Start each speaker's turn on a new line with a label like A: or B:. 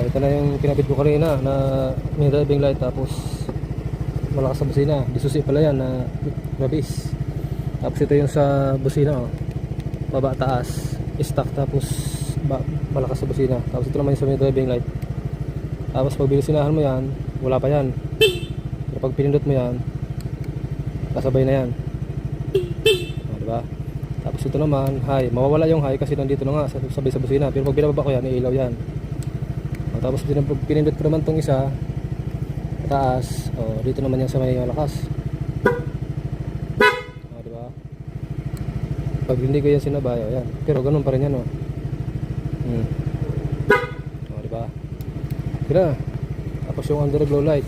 A: Ito na yung kinabit ko kanina na may driving light, tapos malakas sa busina. Disusi pala yan na mabis. Tapos ito yung sa busina, oh. Baba taas stock, tapos malakas sa busina. Tapos ito naman yung sa may driving light. Tapos pag binisinahan mo yan, wala pa yan. Pero pag pinindot mo yan, kasabay na yan, diba? Tapos ito naman high, mawawala yung high kasi nandito na nga sabay sa busina. Pero pag binababa ko yan, iilaw yan. Tapos pinindot ko naman tong isa taas, dito naman yan sa may lakas, diba? Pag hindi ko yan sinabay, yan. Pero ganun pa rin yan, diba? Kira. Tapos yung underglow light,